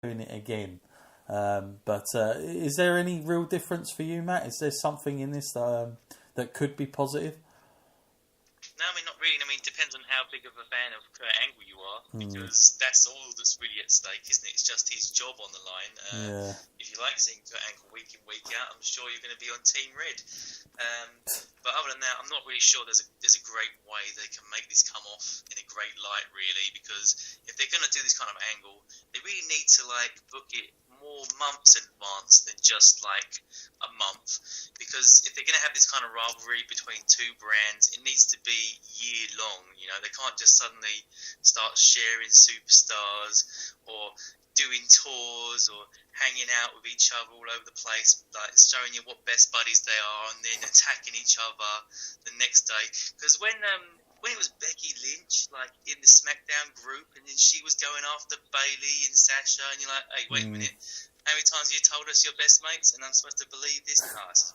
doing it again. But is there any real difference for you, Matt? Is there something in this that could be positive? No, I mean, not really. I mean, it depends on how big of a fan of Kurt Angle you are, because that's all that's really at stake, isn't it? It's just his job on the line. If you like seeing Kurt Angle week in, week out, I'm sure you're going to be on Team Red. But other than that, I'm not really sure there's a great way they can make this come off in a great light, really, because if they're going to do this kind of angle, they really need to, book it more months in advance than just, a month. Because if they're going to have this kind of rivalry between two brands, it needs to be year long. You know, they can't just suddenly start sharing superstars or doing tours or hanging out with each other all over the place, showing you what best buddies they are, and then attacking each other the next day. Because when it was Becky Lynch, in the SmackDown group, and then she was going after Bayley and Sasha, and you're like, hey, wait a minute, how many times have you told us you're best mates, and I'm supposed to believe this? No, it's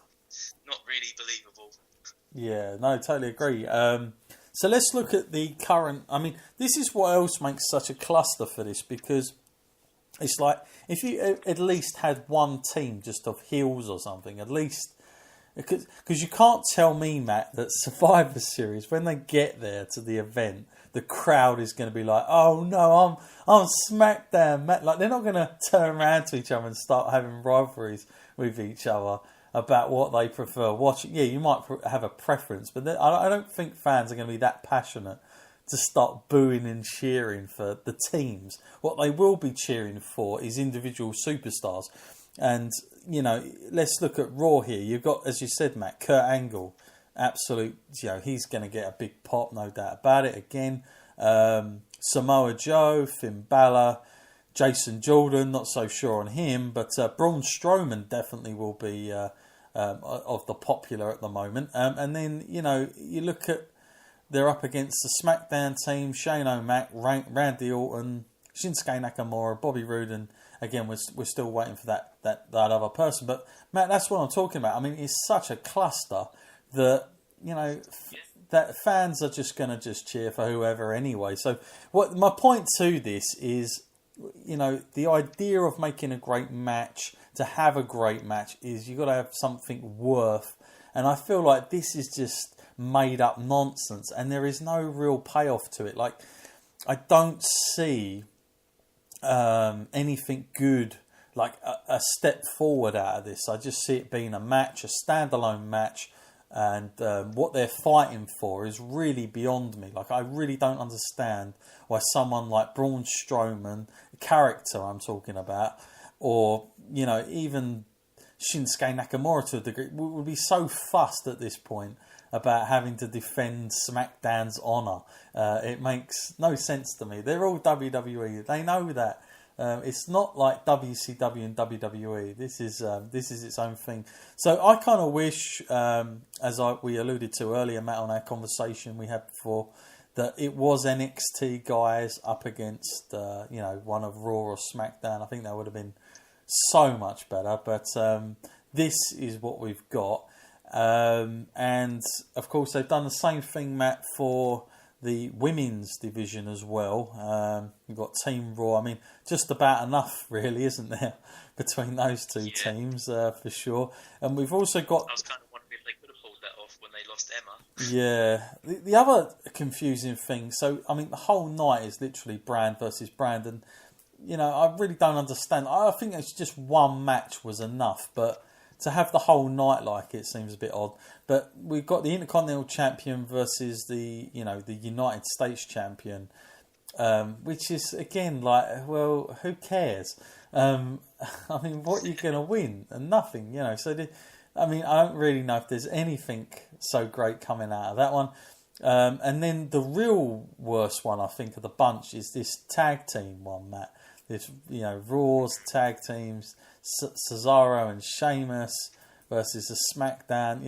not really believable. Yeah, no, totally agree. So let's look at the current. I mean, this is what else makes such a cluster for this, because it's like if you at least had one team just of heels or something, at least, because you can't tell me, Matt, that Survivor Series, when they get there to the event, the crowd is going to be like, oh no, I'm SmackDown, Matt. Like, they're not going to turn around to each other and start having rivalries with each other about what they prefer watching. Yeah, you might have a preference, but I don't think fans are going to be that passionate to start booing and cheering for the teams. What they will be cheering for is individual superstars. And, let's look at Raw here. You've got, as you said, Matt, Kurt Angle. Absolute, he's going to get a big pop, no doubt about it. Again, Samoa Joe, Finn Balor, Jason Jordan, not so sure on him, but Braun Strowman definitely will be of the popular at the moment. And then, you look at, they're up against the SmackDown team, Shane O'Mac, Randy Orton, Shinsuke Nakamura, Bobby Roode, and again, we're still waiting for that other person. But, Matt, that's what I'm talking about. I mean, it's such a cluster that, that fans are just going to just cheer for whoever anyway. So what my point to this is, the idea of making a great match, to have a great match, is you've got to have something worth. And I feel like this is just made up nonsense, and there is no real payoff to it. Like, I don't see anything good, like a step forward out of this. I just see it being a match, a standalone match, and what they're fighting for is really beyond me. Like, I really don't understand why someone like Braun Strowman, character I'm talking about, or even Shinsuke Nakamura to a degree, would be so fussed at this point about having to defend SmackDown's honour. It makes no sense to me. They're all WWE. They know that. It's not like WCW and WWE. This is its own thing. So I kind of wish, we alluded to earlier, Matt, on our conversation we had before, that it was NXT guys up against one of Raw or SmackDown. I think that would have been so much better. But this is what we've got. And of course they've done the same thing, Matt, for the women's division as well. You've got Team Raw. I mean, just about enough, really, isn't there, between those two teams, for sure. And we've also got... I was kind of wondering if they could have pulled that off when they lost Emma. Yeah. The other confusing thing, so, I mean, the whole night is literally brand versus brand, and, I really don't understand. I think it's just one match was enough, but to have the whole night like it seems a bit odd. But we've got the Intercontinental Champion versus the United States Champion, which is, again, like, well, who cares? I mean, what are you going to win? And nothing, So, I don't really know if there's anything so great coming out of that one. And then the real worst one, I think, of the bunch is this tag team one, Matt. This, Raw's tag teams, Cesaro and Sheamus versus the SmackDown.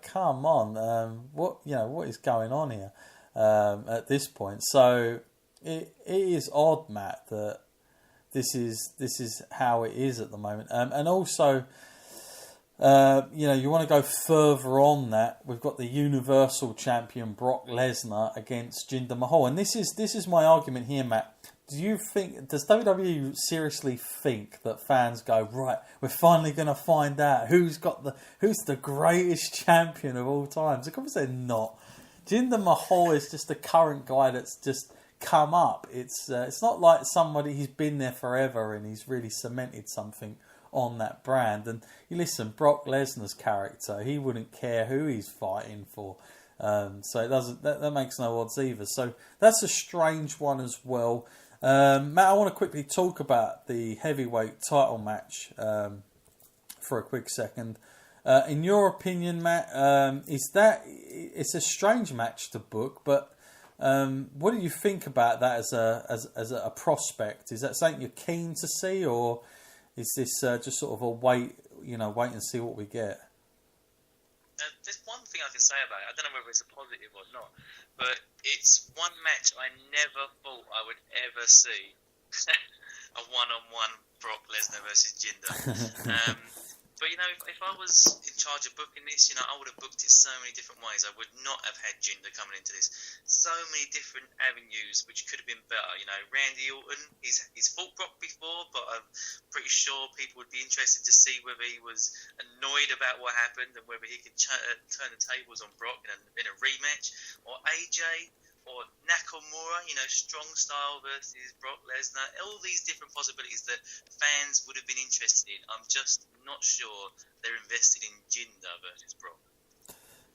Come on, what is going on here at this point? So it is odd, Matt, that this is how it is at the moment. And also, you want to go further on that. We've got the Universal Champion Brock Lesnar against Jinder Mahal, and this is my argument here, Matt. does WWE seriously think that fans go, right, we're finally going to find out who's the greatest champion of all time? Of course they're not. Jinder Mahal is just the current guy that's just come up. It's not like somebody who's been there forever and he's really cemented something on that brand. And you listen, Brock Lesnar's character, he wouldn't care who he's fighting for. So it doesn't. That makes no odds either. So that's a strange one as well. Matt, I want to quickly talk about the heavyweight title match for a quick second. In your opinion, Matt, it's a strange match to book, but what do you think about that as a prospect? Is that something you're keen to see, or is this just sort of a wait and see what we get? There's one thing I can say about it. I don't know whether it's a positive or not, but it's one match I never thought I would ever see. A one-on-one Brock Lesnar versus Jinder. But, if I was in charge of booking this, I would have booked it so many different ways. I would not have had Jinder coming into this. So many different avenues which could have been better. Randy Orton, he's fought Brock before, but I'm pretty sure people would be interested to see whether he was annoyed about what happened and whether he could turn the tables on Brock in a rematch. Or AJ, or Nakamura, strong style versus Brock Lesnar. All these different possibilities that fans would have been interested in. I'm just not sure they're invested in Jinder versus Brock.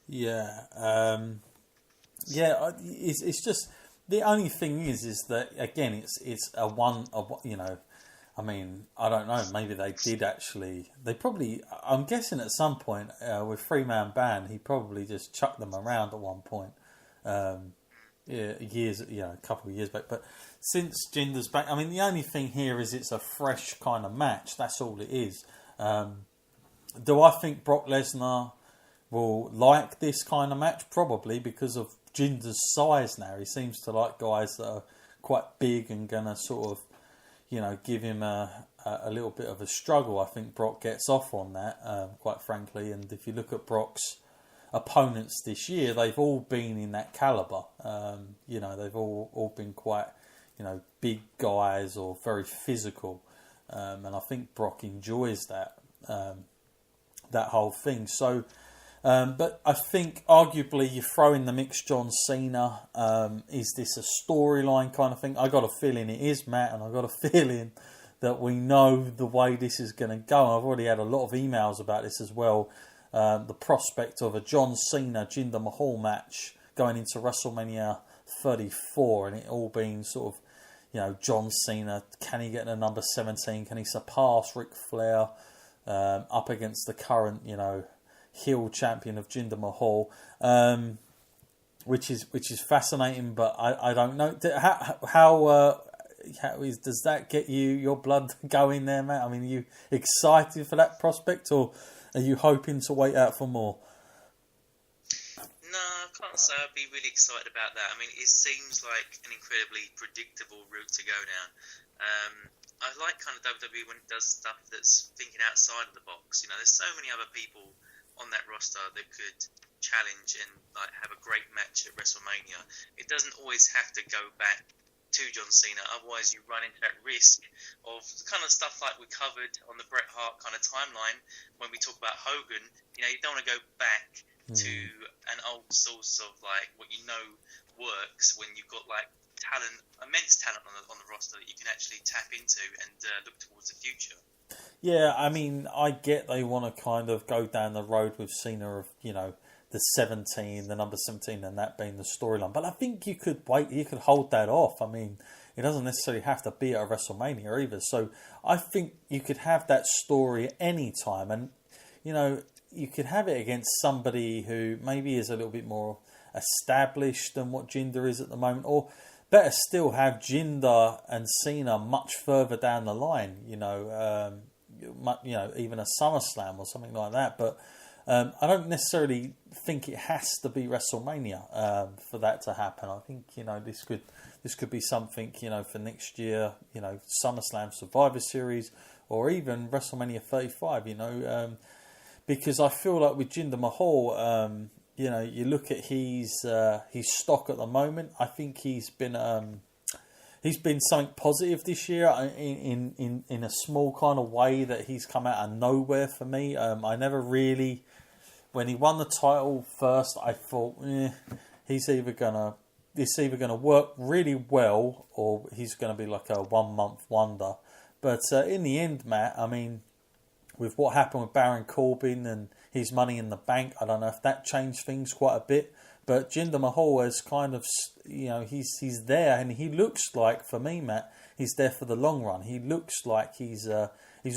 Yeah. It's just, the only thing is that, again, it's a one, I mean, I don't know, maybe they did actually, I'm guessing at some point, with 3-man band, he probably just chucked them around at one point. A couple of years back. But since Jinder's back, I mean, the only thing here is it's a fresh kind of match. That's all it is. Do I think Brock Lesnar will like this kind of match? Probably, because of Jinder's size now. He seems to like guys that are quite big and going to sort of, give him a little bit of a struggle. I think Brock gets off on that, quite frankly. And if you look at Brock's opponents this year, they've all been in that caliber. They've all been quite, big guys or very physical, and I think Brock enjoys that whole thing. So, but I think arguably you throw in the mix John Cena. Is this a storyline kind of thing? I got a feeling it is, Matt, and I got a feeling that we know the way this is going to go. I've already had a lot of emails about this as well. The prospect of a John Cena Jinder Mahal match going into WrestleMania 34, and it all being sort of, John Cena, can he get to number 17? Can he surpass Ric Flair up against the current, heel champion of Jinder Mahal? Which is fascinating, but I don't know how does that get your blood going there, Matt? I mean, are you excited for that prospect, or are you hoping to wait out for more? No, I can't say I'd be really excited about that. I mean, it seems like an incredibly predictable route to go down. I like kind of WWE when it does stuff that's thinking outside of the box. There's so many other people on that roster that could challenge and have a great match at WrestleMania. It doesn't always have to go back to John Cena, otherwise you run into that risk of the kind of stuff like we covered on the Bret Hart kind of timeline when we talk about Hogan. You don't want to go back to an old source of what works when you've got talent, immense talent on the roster that you can actually tap into and look towards the future. Yeah, I mean, I get they want to kind of go down the road with Cena of, the 17, the number 17, and that being the storyline. But I think you could hold that off. I mean, it doesn't necessarily have to be at WrestleMania either. So I think you could have that story any time, and you could have it against somebody who maybe is a little bit more established than what Jinder is at the moment, or better still, have Jinder and Cena much further down the line. Even a SummerSlam or something like that, but. I don't necessarily think it has to be WrestleMania for that to happen. I think this could be something for next year. SummerSlam, Survivor Series, or even WrestleMania 35. Because I feel like with Jinder Mahal, you look at his stock at the moment. I think he's been he's been something positive this year in a small kind of way that he's come out of nowhere for me. I never really, when he won the title first, I thought he's either gonna work really well or he's gonna be like a 1 month wonder. But in the end, Matt, I mean, with what happened with Baron Corbin and his Money in the Bank, I don't know if that changed things quite a bit. But Jinder Mahal has kind of, he's there, and he looks like, for me, Matt, he's there for the long run. He looks like he's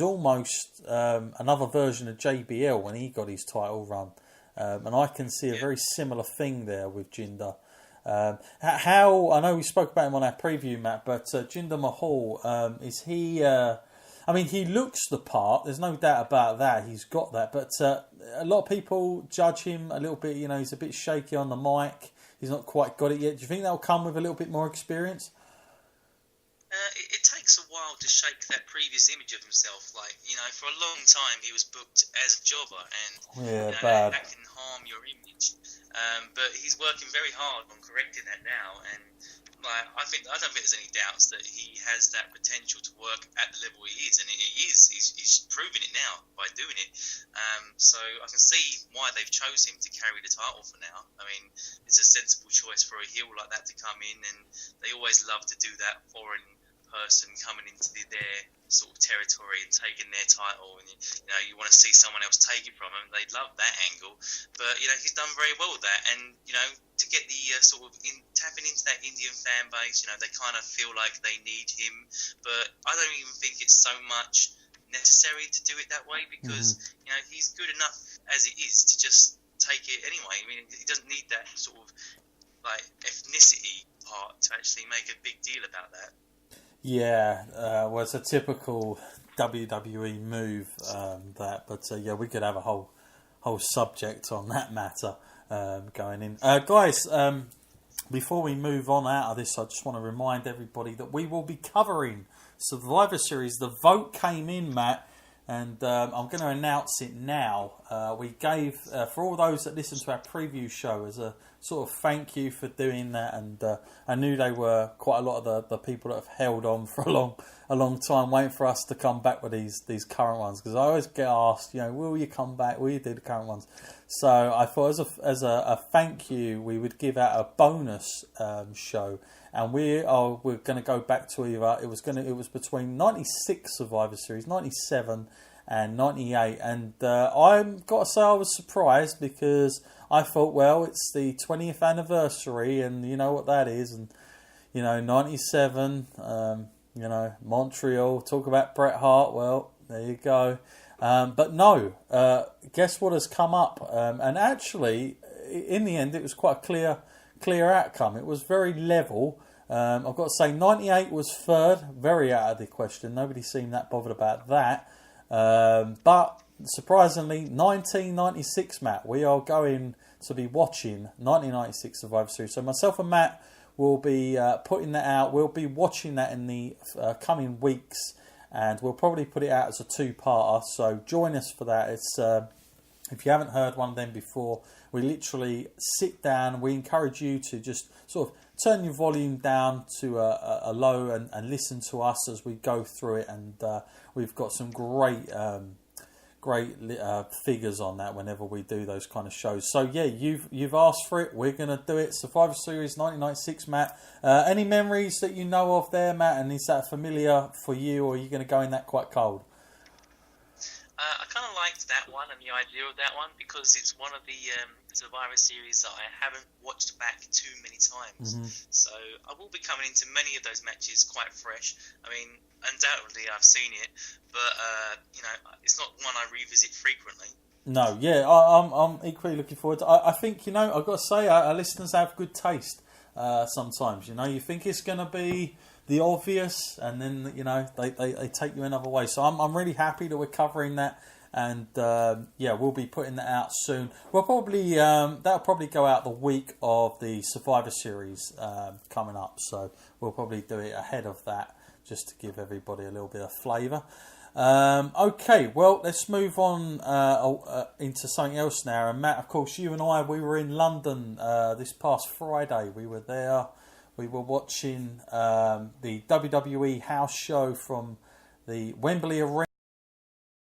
almost another version of JBL when he got his title run. And I can see a very similar thing there with Jinder. How, I know we spoke about him on our preview, Matt, but Jinder Mahal, is he... I mean, he looks the part. There's no doubt about that. He's got that. But a lot of people judge him a little bit. He's a bit shaky on the mic. He's not quite got it yet. Do you think that'll come with a little bit more experience? It takes a while to shake that previous image of himself. Like, for a long time he was booked as a jobber, and that can harm your image. But he's working very hard on correcting that now, and I don't think there's any doubts that he has that potential to work at the level he is, and he is. He's proving it now by doing it. So I can see why they've chose him to carry the title for now. I mean, it's a sensible choice for a heel like that to come in, and they always love to do that foreign person coming into their sort of territory and taking their title, and you want to see someone else take it from them. They love that angle, but he's done very well with that, and to get the sort of tapping into that Indian fan base, they kind of feel like they need him, but I don't even think it's so much necessary to do it that way, because he's good enough as it is to just take it anyway. I mean, he doesn't need that sort of like ethnicity part to actually make a big deal about that. Yeah, well, it's a typical WWE move, that. But we could have a whole subject on that matter going in. Guys, before we move on out of this, I just want to remind everybody that we will be covering Survivor Series. The vote came in, Matt, and I'm going to announce it now. We gave, for all those that listened to our preview show, as a sort of thank you for doing that, and I knew they were quite a lot of the people that have held on for a long time waiting for us to come back with these current ones, because I always get asked, will you come back, will you do the current ones? So I thought as a thank you, we would give out a bonus show, and we're going to go back to either it was between 96 Survivor Series, 97 and 98, and I've got to say I was surprised, because I thought, well, it's the 20th anniversary, and you know what that is, and 97, Montreal, talk about Bret Hart, well, there you go. But no, guess what has come up? And actually, in the end, it was quite a clear outcome. It was very level. I've got to say, 98 was third, very out of the question. Nobody seemed that bothered about that. But surprisingly, 1996, Matt, we are going to be watching 1996 Survivor Series. So myself and Matt will be putting that out. We'll be watching that in the coming weeks, and we'll probably put it out as a two-parter. So join us for that. It's if you haven't heard one of them before, we literally sit down. We encourage you to just sort of turn your volume down to a low and listen to us as we go through it. And we've got some great figures on that whenever we do those kind of shows. So yeah, you've asked for it. We're going to do it. Survivor Series 1996, Matt. Any memories that you know of there, Matt? And is that familiar for you, or are you going to go in that quite cold? I kind of liked that one and the idea of that one, because it's one of the Survivor Series that I haven't watched back too many times. So I will be coming into many of those matches quite fresh. I mean, undoubtedly I've seen it, but it's not one I revisit frequently. No, yeah, I'm equally looking forward to it. I think, I've got to say, our listeners have good taste sometimes. You think it's going to be the obvious, and then they take you another way. So I'm really happy that we're covering that, and we'll be putting that out soon. We'll probably that'll probably go out the week of the Survivor Series coming up, so we'll probably do it ahead of that, just to give everybody a little bit of flavour. Okay, well, let's move on into something else now. And Matt, of course, you and I, we were in London this past Friday. We were there We were watching the WWE house show from the Wembley Arena.